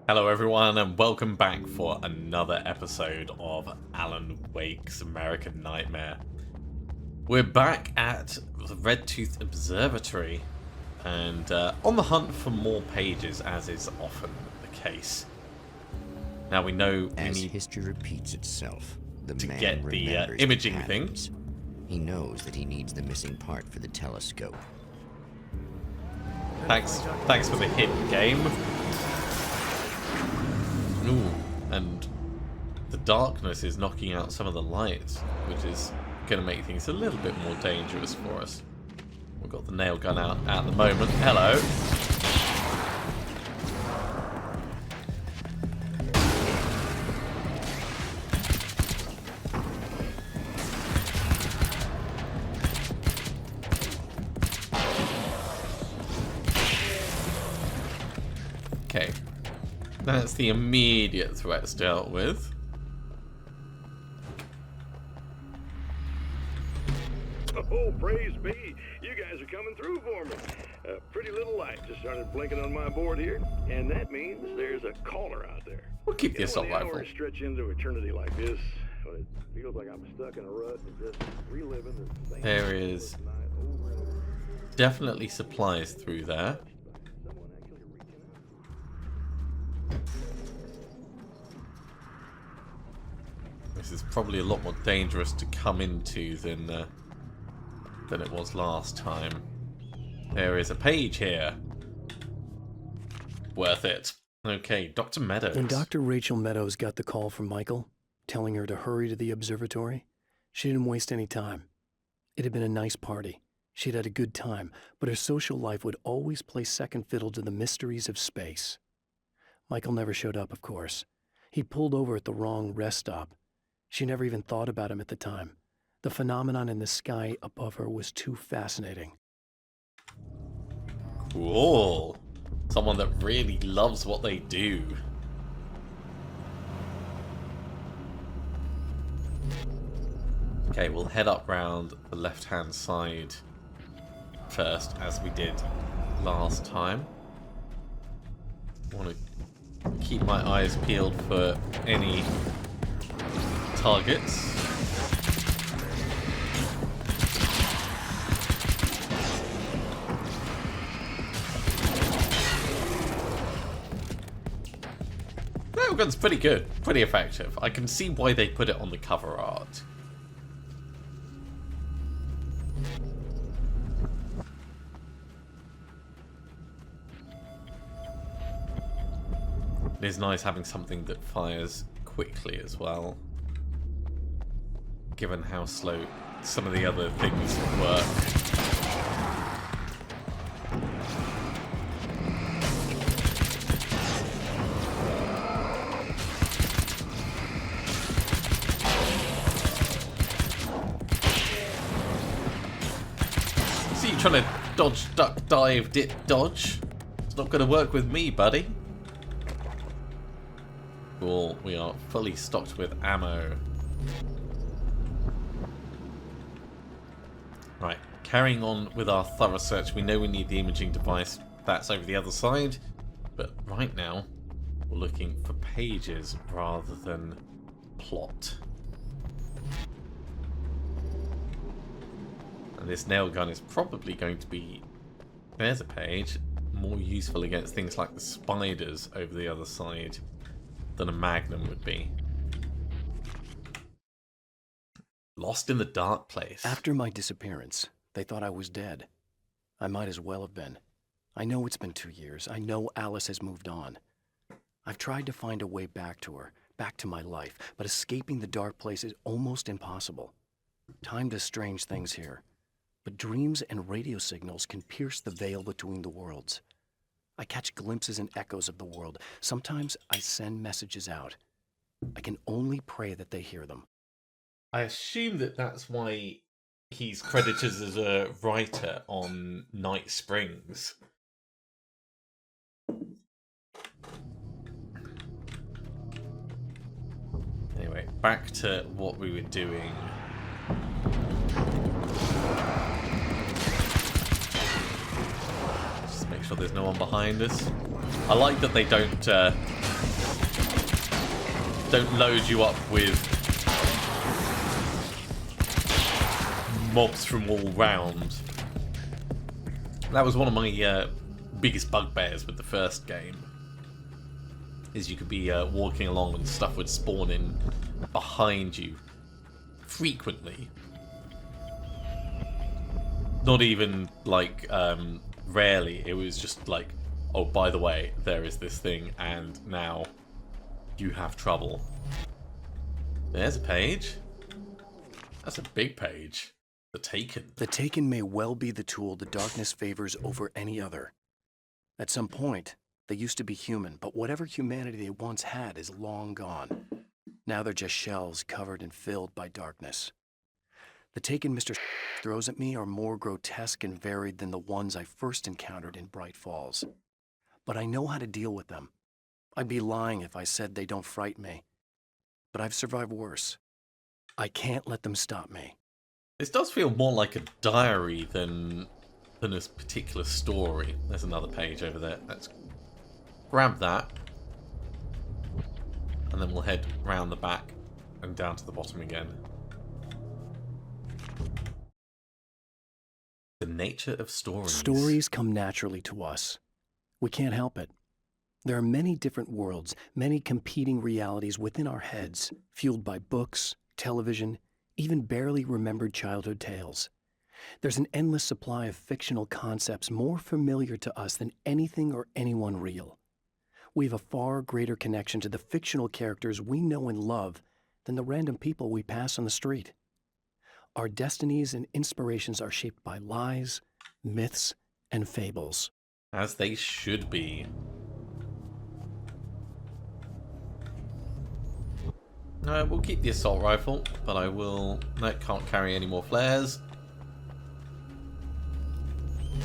Hello everyone and welcome back for another episode of Alan Wake's American Nightmare. We're back at the Red Tooth Observatory and on the hunt for more pages, as is often the case. Now we know we As need history repeats itself, the to man get the remembers imaging patterns. thing. He knows that he needs the missing part for the telescope. Thanks for the hint, game. Ooh, and the darkness is knocking out some of the lights, which is going to make things a little bit more dangerous for us. We've got the nail gun out at the moment. Hello. Okay. That's the immediate threats dealt with. Oh, praise be. You guys are coming through for me. A pretty little light just started blinking on my board here, and that means there's a caller out there. We'll keep the assault when the rifle. hours stretch into eternity like this, when it feels like I'm stuck in a rut and just reliving the same There is definitely supplies through there. someone actually reaching out. This is probably a lot more dangerous to come into than it was last time. There is a page here. Worth it. Okay, Dr. Meadows. When Dr. Rachel Meadows got the call from Michael, telling her to hurry to the observatory, she didn't waste any time. It had been a nice party. She'd had a good time, but her social life would always play second fiddle to the mysteries of space. Michael never showed up, of course. He pulled over at the wrong rest stop. She never even thought about him at the time. The phenomenon in the sky above her was too fascinating. Cool. Someone that really loves what they do. Okay, we'll head up round the left-hand side first, as we did last time. I want to keep my eyes peeled for any targets. Railgun's pretty good, pretty effective. I can see why they put it on the cover art. It is nice having something that fires quickly as well, given how slow some of the other things work. See you trying to dodge, duck, dive, dip, dodge. It's not going to work with me, buddy. Cool, we are fully stocked with ammo. Right, carrying on with our thorough search. We know we need the imaging device. That's over the other side. But right now, we're looking for pages rather than plot. And this nail gun is probably going to be, there's a page, more useful against things like the spiders over the other side than a magnum would be. Lost in the dark place. After my disappearance, they thought I was dead. I might as well have been. I know it's been 2 years. I know Alice has moved on. I've tried to find a way back to her, back to my life, but escaping the dark place is almost impossible. Time does strange things here, but dreams and radio signals can pierce the veil between the worlds. I catch glimpses and echoes of the world. Sometimes I send messages out. I can only pray that they hear them. I assume that that's why he's credited as a writer on Night Springs. Anyway, back to what we were doing. Just make sure there's no one behind us. I like that they don't load you up with mobs from all round. That was one of my biggest bugbears with the first game. Is you could be walking along and stuff would spawn in behind you frequently. Not even like rarely. It was just like, oh, by the way, there is this thing, and now you have trouble. There's a page. That's a big page. The Taken. The Taken may well be the tool the darkness favors over any other. At some point, they used to be human, but whatever humanity they once had is long gone. Now they're just shells covered and filled by darkness. The Taken Mr. throws at me are more grotesque and varied than the ones I first encountered in Bright Falls. But I know how to deal with them. I'd be lying if I said they don't frighten me. But I've survived worse. I can't let them stop me. This does feel more like a diary than a particular story. There's another page over there. Let's grab that. And then we'll head round the back and down to the bottom again. The nature of stories. Stories come naturally to us. We can't help it. There are many different worlds, many competing realities within our heads, fueled by books, television, even barely remembered childhood tales. There's an endless supply of fictional concepts more familiar to us than anything or anyone real. We have a far greater connection to the fictional characters we know and love than the random people we pass on the street. Our destinies and inspirations are shaped by lies, myths, and fables. As they should be. We'll keep the assault rifle, but I will... No, can't carry any more flares.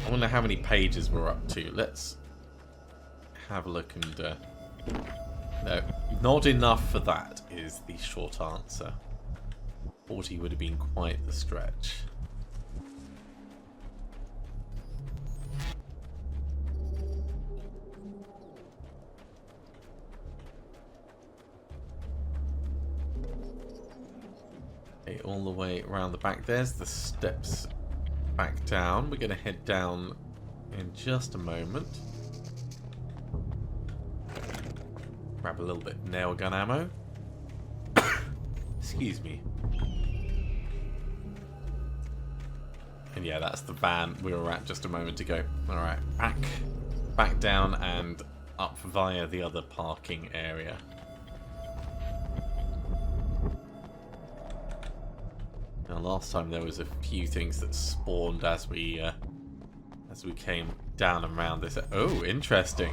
I wonder how many pages we're up to. Let's have a look and... No, not enough for that is the short answer. 40 would have been quite the stretch. Okay, all the way around the back. There's the steps back down. We're going to head down in just a moment. Grab a little bit of nail gun ammo. Excuse me. And yeah, that's the van we were at just a moment ago. Alright, back down and up via the other parking area. Now, last time there was a few things that spawned as we came down and around this. Oh, interesting.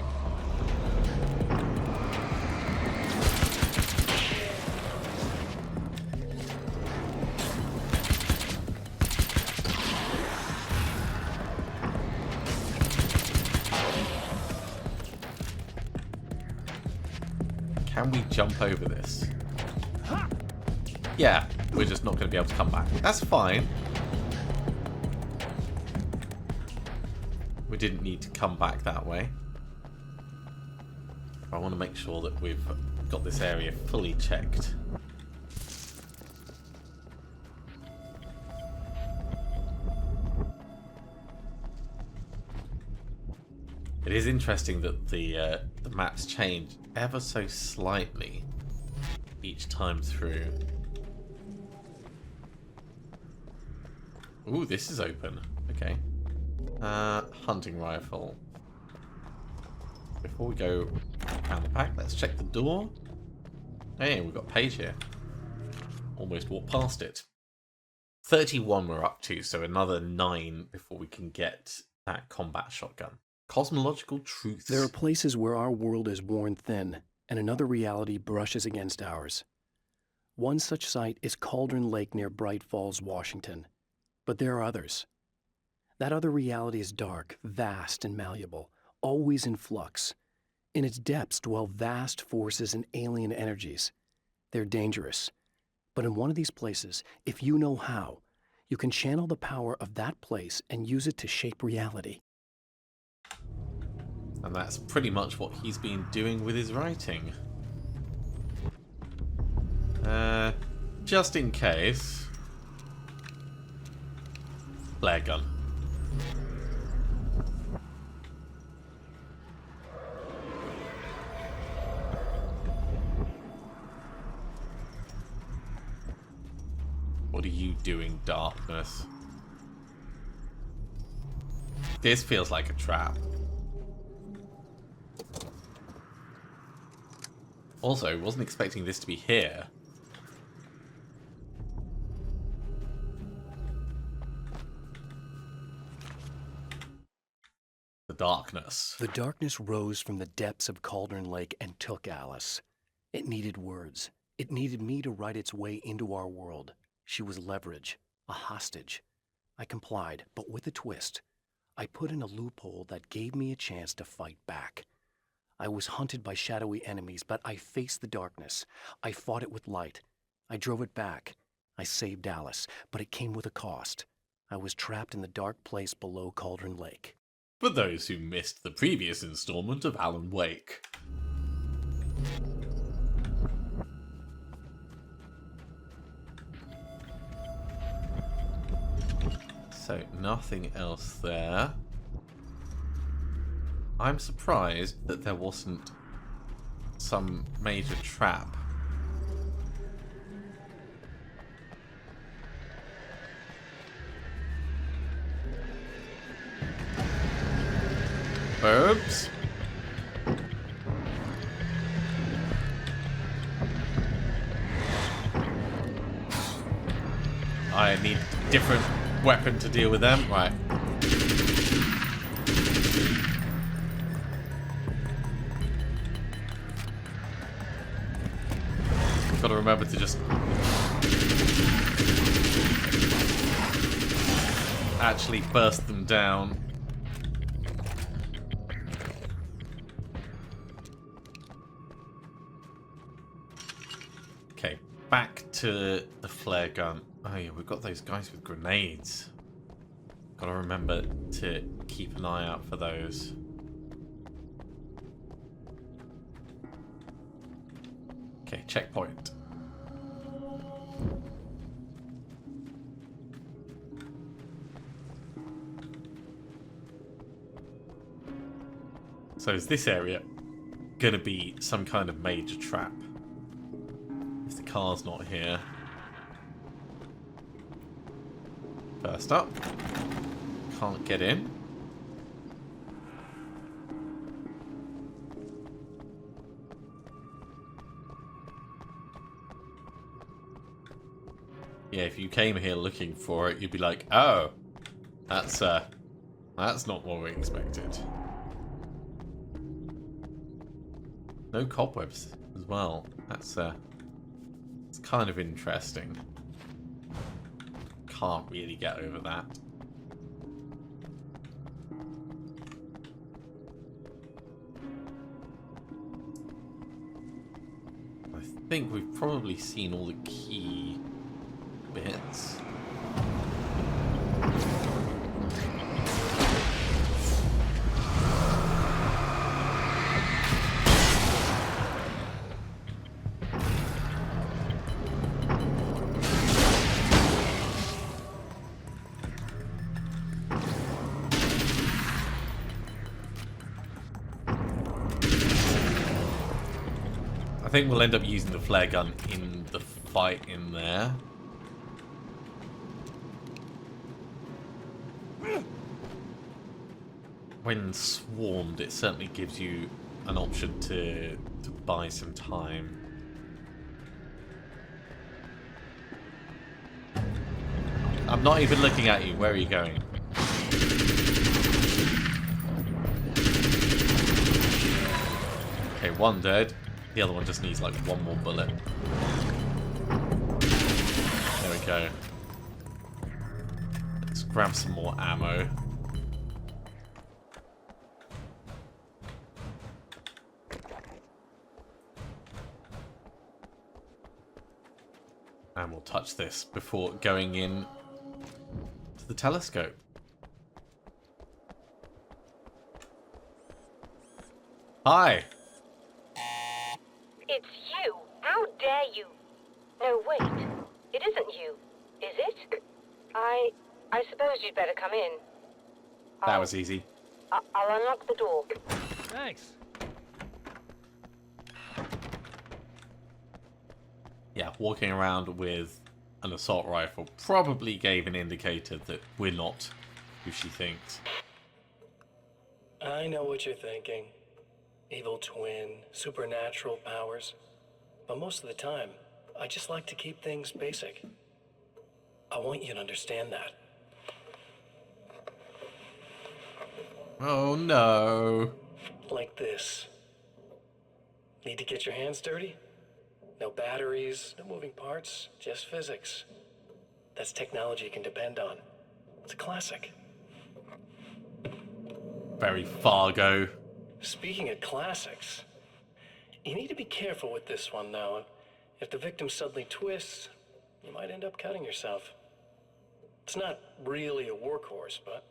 Can we jump over this? Yeah, we're just not going to be able to come back. That's fine. We didn't need to come back that way. I want to make sure that we've got this area fully checked. It is interesting that the maps change ever so slightly each time through. Ooh, this is open. Okay. Hunting rifle. Before we go around the back, let's check the door. Hey, we've got a page here. Almost walked past it. 31 we're up to, so another 9 before we can get that combat shotgun. Cosmological truths. There are places where our world is worn thin, and another reality brushes against ours. One such site is Cauldron Lake near Bright Falls, Washington. But there are others. That other reality is dark, vast, and malleable, always in flux. In its depths dwell vast forces and alien energies. They're dangerous. But in one of these places, if you know how, you can channel the power of that place and use it to shape reality. And that's pretty much what he's been doing with his writing. Just in case. Flare gun. What are you doing, darkness? This feels like a trap. Also, wasn't expecting this to be here. The darkness. The darkness rose from the depths of Cauldron Lake and took Alice. It needed words. It needed me to write its way into our world. She was leverage, a hostage. I complied, but with a twist. I put in a loophole that gave me a chance to fight back. I was hunted by shadowy enemies, but I faced the darkness. I fought it with light. I drove it back. I saved Alice, but it came with a cost. I was trapped in the dark place below Cauldron Lake. For those who missed the previous installment of Alan Wake. So, nothing else there. I'm surprised that there wasn't some major trap. Oops. I need a different weapon to deal with them. Right. Got to remember to just actually burst them down. Okay, back to the flare gun. Oh yeah, we've got those guys with grenades. Got to remember to keep an eye out for those. Okay, checkpoint. So is this area going to be some kind of major trap? If the car's not here. First up. Can't get in. Yeah, if you came here looking for it, you'd be like, oh, that's not what we expected. No cobwebs as well. That's it's kind of interesting. Can't really get over that. I think we've probably seen all the key bits. I think we'll end up using the flare gun in the fight in there. When swarmed, it certainly gives you an option to buy some time. I'm not even looking at you. Where are you going? Okay, one dead. The other one just needs like one more bullet. There we go. Let's grab some more ammo. And we'll touch this before going in to the telescope. Hi. It's you. How dare you? No, wait. It isn't you. Is it? I suppose you'd better come in. That was easy. I'll unlock the door. Thanks. Yeah, walking around with an assault rifle probably gave an indicator that we're not who she thinks. I know what you're thinking. Evil twin, supernatural powers. But most of the time, I just like to keep things basic. I want you to understand that. Oh no. Like this. Need to get your hands dirty? No batteries, no moving parts, just physics. That's technology you can depend on. It's a classic. Very Fargo. Speaking of classics, you need to be careful with this one, though. If the victim suddenly twists, you might end up cutting yourself. It's not really a workhorse, but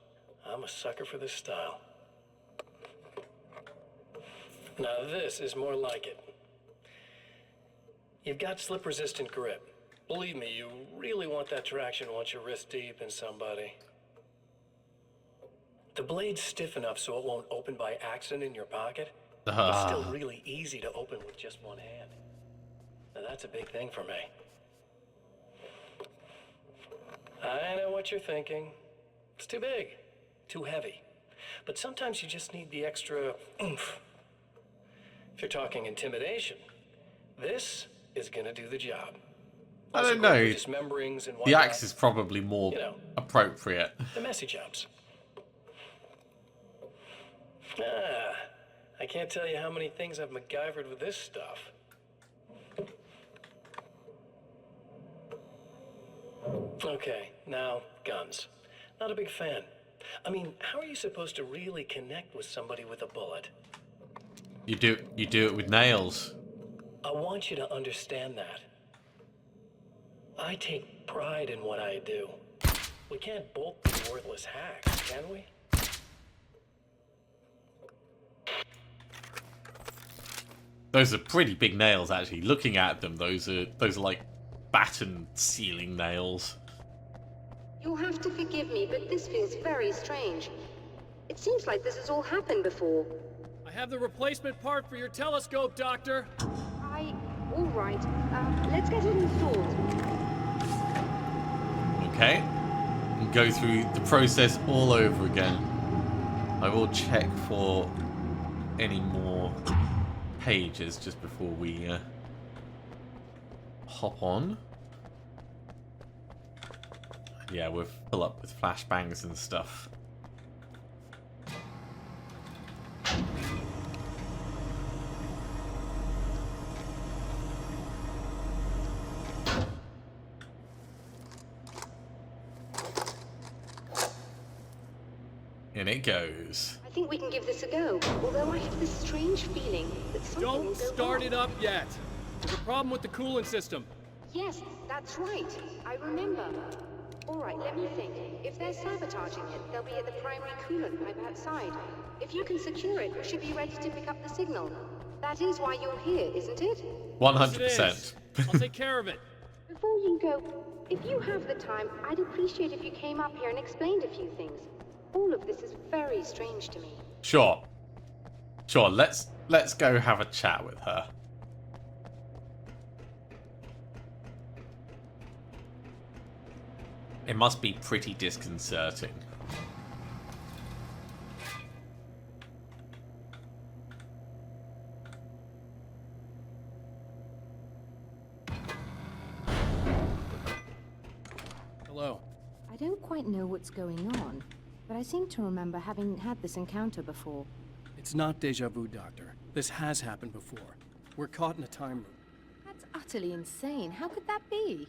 I'm a sucker for this style. Now this is more like it. You've got slip-resistant grip. Believe me, you really want that traction once you're wrist deep in somebody. The blade's stiff enough so it won't open by accident in your pocket. It's still really easy to open with just one hand. Now that's a big thing for me. I know what you're thinking. It's too big, too heavy. But sometimes you just need the extra oomph. If you're talking intimidation, this is gonna do the job. I don't know. Dismemberings and The whatnot. axe is probably more appropriate. The messy jobs. I can't tell you how many things I've MacGyvered with this stuff. Okay, now guns. Not a big fan. I mean, how are you supposed to really connect with somebody with a bullet? You do it with nails. I want you to understand that. I take pride in what I do. We can't both be worthless hacks, can we? Those are pretty big nails, actually. Looking at them, those are like batten ceiling nails. You'll have to forgive me, but this feels very strange. It seems like this has all happened before. I have the replacement part for your telescope, Doctor. All right. Let's get it installed. Okay. And go through the process all over again. I will check for any more pages just before we hop on. Yeah, we'll fill up with flashbangs and stuff. In it goes. I think we can give this a go, although I have this strange feeling that something will Don't go start wrong. it up yet. There's a problem with the coolant system. Yes, that's right. I remember. All right, let me think. If they're sabotaging it, they'll be at the primary coolant pipe outside. If you can secure it, we should be ready to pick up the signal. That is why you're here, isn't it? 100%. I'll take care of it. Before you go, if you have the time, I'd appreciate if you came up here and explained a few things. All of this is very strange to me. Sure. Sure, let's go have a chat with her. It must be pretty disconcerting. Hello. I don't quite know what's going on, but I seem to remember having had this encounter before. It's not deja vu, Doctor. This has happened before. We're caught in a time loop. That's utterly insane. How could that be?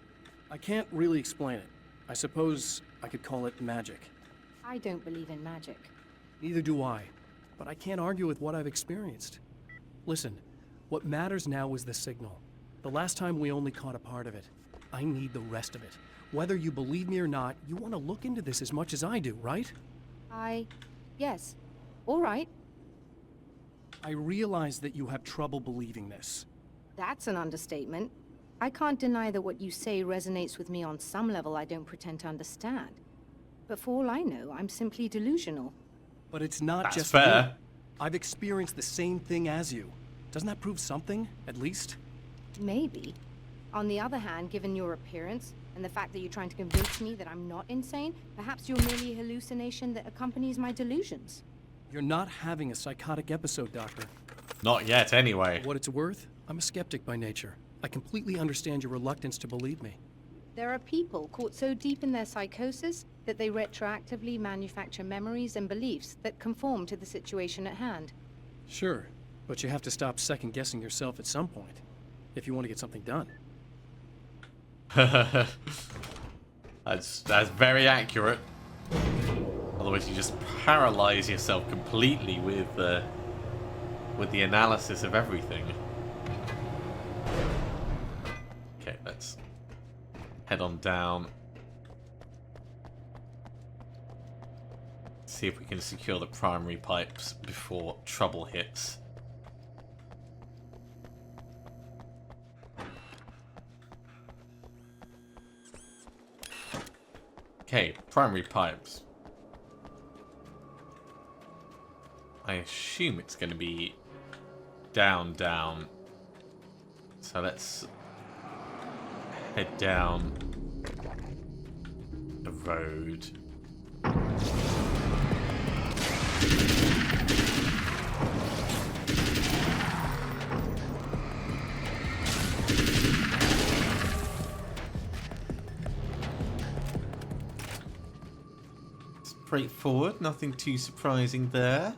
I can't really explain it. I suppose I could call it magic. I don't believe in magic. Neither do I, but I can't argue with what I've experienced. Listen, what matters now is the signal. The last time we only caught a part of it. I need the rest of it. Whether you believe me or not, you want to look into this as much as I do, right? Yes. All right. I realize that you have trouble believing this. That's an understatement. I can't deny that what you say resonates with me on some level I don't pretend to understand. But for all I know, I'm simply delusional. But it's not That's just fair. you. I've experienced the same thing as you. Doesn't that prove something, at least? Maybe. On the other hand, given your appearance, and the fact that you're trying to convince me that I'm not insane, perhaps you're merely a hallucination that accompanies my delusions. You're not having a psychotic episode, Doctor. Not yet, anyway. For what it's worth, I'm a skeptic by nature. I completely understand your reluctance to believe me. There are people caught so deep in their psychosis that they retroactively manufacture memories and beliefs that conform to the situation at hand. Sure, but you have to stop second-guessing yourself at some point, if you want to get something done. That's very accurate. Otherwise, you just paralyze yourself completely with the analysis of everything. Okay, let's head on down. See if we can secure the primary pipes before trouble hits. Okay, primary pipes. I assume it's going to be down. So let's head down the road. Straightforward, nothing too surprising there.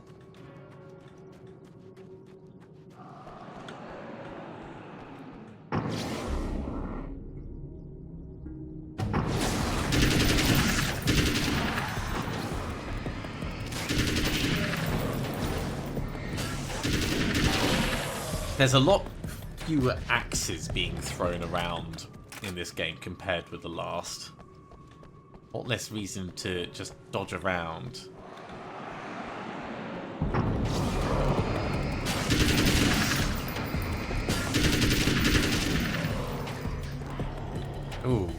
There's a lot fewer axes being thrown around in this game compared with the last. A lot less reason to just dodge around. Ooh.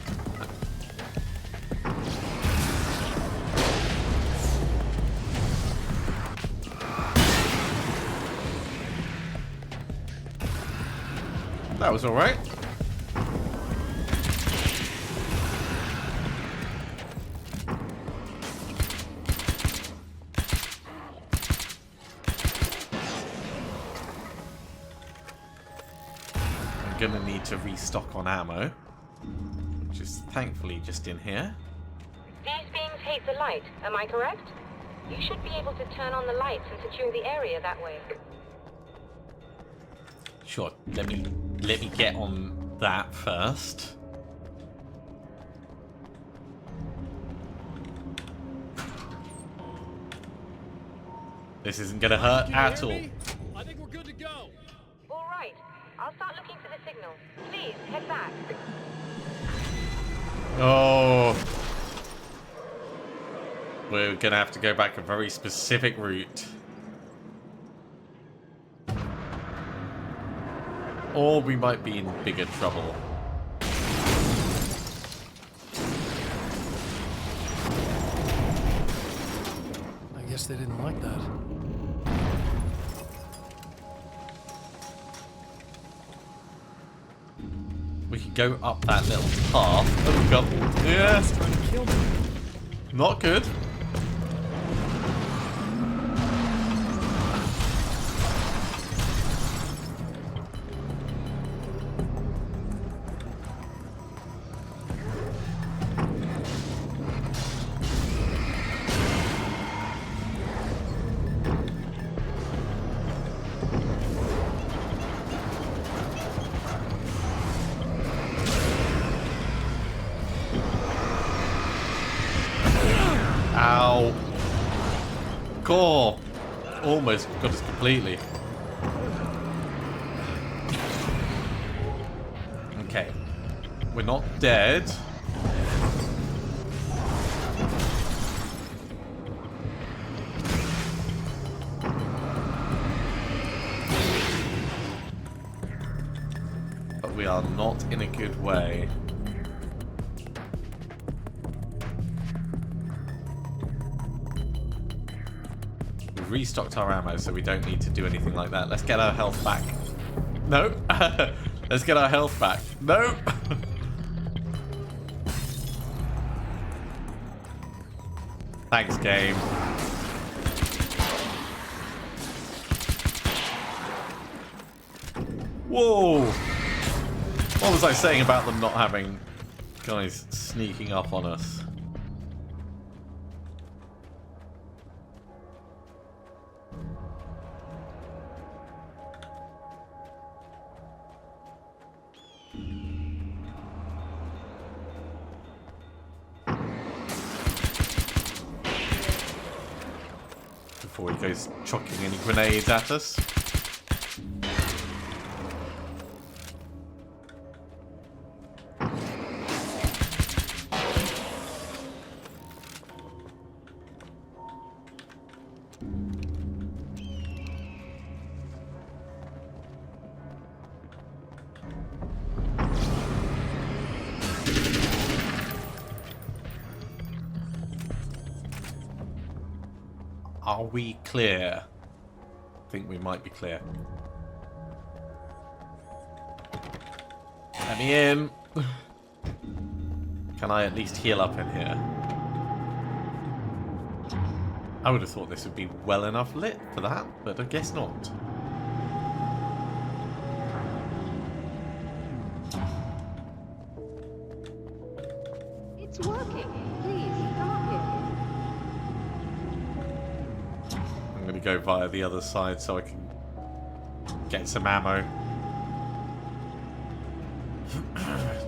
That was alright. I'm gonna need to restock on ammo, which is thankfully just in here. These beings hate the light, am I correct? You should be able to turn on the lights and secure the area that way. Sure, let me get on that first. This isn't gonna hurt Can you at hear all. me? I think we're good to go. All right, I'll start looking for the signal. Please, head back. Oh. We're gonna have to go back a very specific route. Or we might be in bigger trouble. I guess they didn't like that. We can go up that little path. Oh god. Yeah. Trying to kill me. Not good. Ow. Core. Almost got us completely. Okay. We're not dead. but we are not in a good way. We've restocked our ammo, so we don't need to do anything like that. Let's get our health back. No. Let's get our health back. No. Thanks, game. Whoa! What was I saying about them not having guys sneaking up on us? Before he goes chucking any grenades at us. Are we clear? I think we might be clear. Let me in. Can I at least heal up in here? I would have thought this would be well enough lit for that, but I guess not. It's working. Please, come up here. I'm going to go via the other side so I can get some ammo.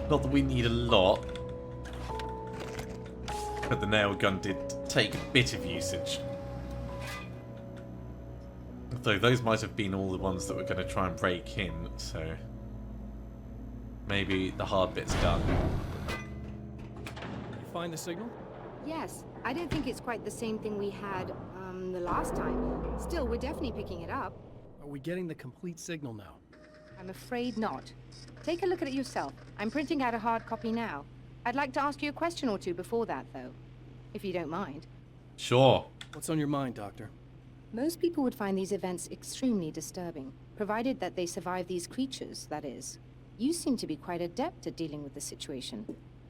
Not that we need a lot, but the nail gun did take a bit of usage. Though those might have been all the ones that were going to try and break in, so maybe the hard bit's done. You find the signal? Yes, I don't think it's quite the same thing we had, the last time. Still, we're definitely picking it up. Are we getting the complete signal now? I'm afraid not. Take a look at it yourself. I'm printing out a hard copy now. I'd like to ask you a question or two before that, though, if you don't mind. Sure. What's on your mind, Doctor? Most people would find these events extremely disturbing, provided that they survive these creatures, that is. You seem to be quite adept at dealing with the situation.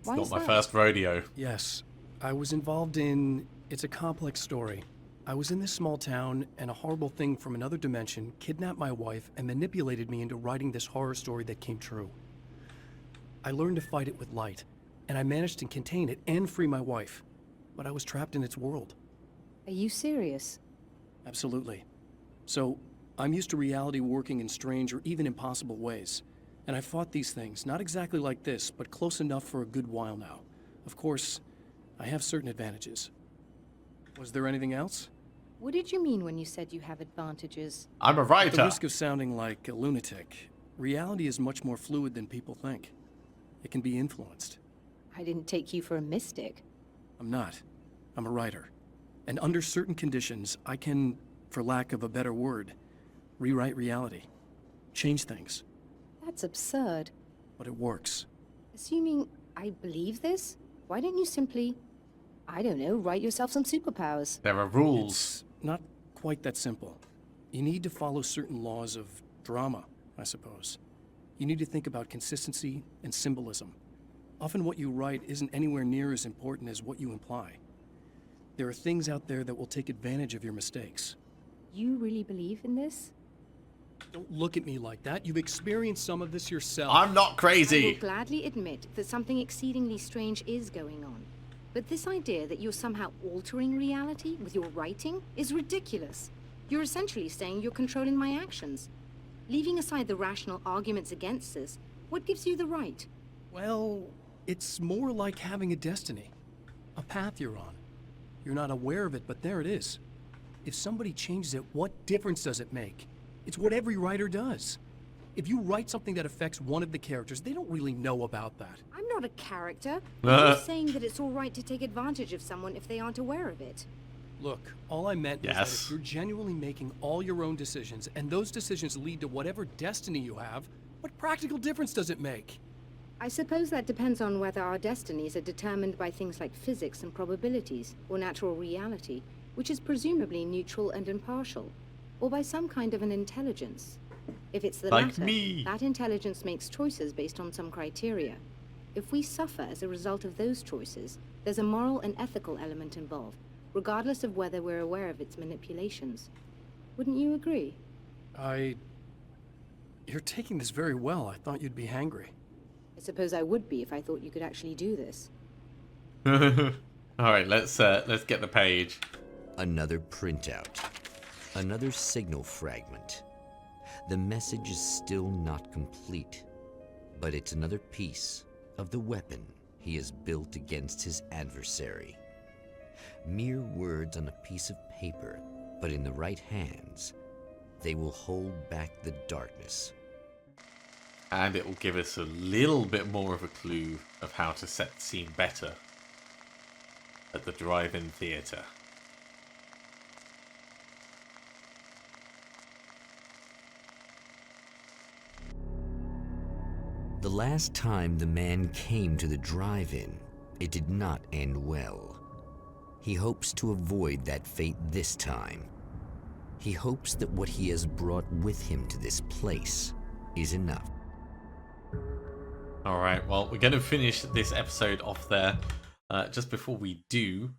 Why Not is my that? first rodeo. Yes. I was involved in... It's a complex story. I was in this small town, and a horrible thing from another dimension kidnapped my wife and manipulated me into writing this horror story that came true. I learned to fight it with light, and I managed to contain it and free my wife. But I was trapped in its world. Are you serious? Absolutely. So, I'm used to reality working in strange or even impossible ways. And I've fought these things, not exactly like this, but close enough for a good while now. Of course, I have certain advantages. Was there anything else? What did you mean when you said you have advantages? I'm a At writer. the risk of sounding like a lunatic, reality is much more fluid than people think. It can be influenced. I didn't take you for a mystic. I'm not. I'm a writer. And under certain conditions, I can, for lack of a better word, rewrite reality. Change things. That's absurd. But it works. Assuming I believe this, why don't you simply, I don't know, write yourself some superpowers? There are rules. It's not quite that simple. You need to follow certain laws of drama, I suppose. You need to think about consistency and symbolism. Often what you write isn't anywhere near as important as what you imply. There are things out there that will take advantage of your mistakes. You really believe in this? Don't look at me like that. You've experienced some of this yourself. I'm not I crazy. will gladly admit that something exceedingly strange is going on. But this idea that you're somehow altering reality with your writing is ridiculous. You're essentially saying you're controlling my actions. Leaving aside the rational arguments against this, what gives you the right? Well, it's more like having a destiny. A path you're on. You're not aware of it, but there it is. If somebody changes it, what difference does it make? It's what every writer does. If you write something that affects one of the characters, they don't really know about that. I'm not a character. I'm saying that it's all right to take advantage of someone if they aren't aware of it. Look, all I meant was that Yes. if you're genuinely making all your own decisions, and those decisions lead to whatever destiny you have, What practical difference does it make? I suppose that depends on whether our destinies are determined by things like physics and probabilities, or natural reality, which is presumably neutral and impartial, or by some kind of an intelligence. If it's the Like latter, me. that intelligence makes choices based on some criteria. If we suffer as a result of those choices, there's a moral and ethical element involved, regardless of whether we're aware of its manipulations. Wouldn't you agree? You're taking this very well. I thought you'd be hangry. I suppose I would be if I thought you could actually do this. Alright, let's get the page. Another printout. Another signal fragment. The message is still not complete, but it's another piece of the weapon he has built against his adversary. Mere words on a piece of paper, but in the right hands, they will hold back the darkness. And it will give us a little bit more of a clue of how to set the scene better at the drive-in theatre. The last time the man came to the drive-in, it did not end well. He hopes to avoid that fate this time. He hopes that what he has brought with him to this place is enough. Alright, well, we're going to finish this episode off there. Just before we do,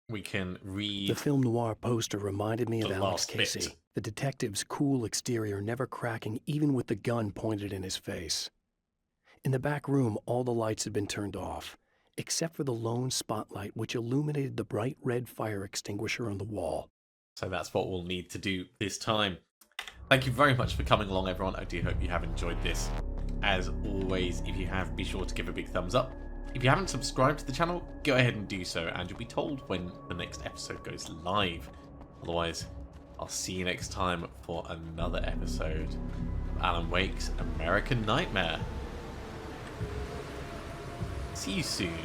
we can read The film noir poster reminded me of the Alex last bit. Casey. The detective's cool exterior never cracking even with the gun pointed in his face. In the back room, all the lights had been turned off, except for the lone spotlight which illuminated the bright red fire extinguisher on the wall. So that's what we'll need to do this time. Thank you very much for coming along, everyone. I do hope you have enjoyed this. As always, if you have, be sure to give a big thumbs up. If you haven't subscribed to the channel, go ahead and do so, and you'll be told when the next episode goes live. Otherwise, I'll see you next time for another episode of Alan Wake's American Nightmare. See you soon.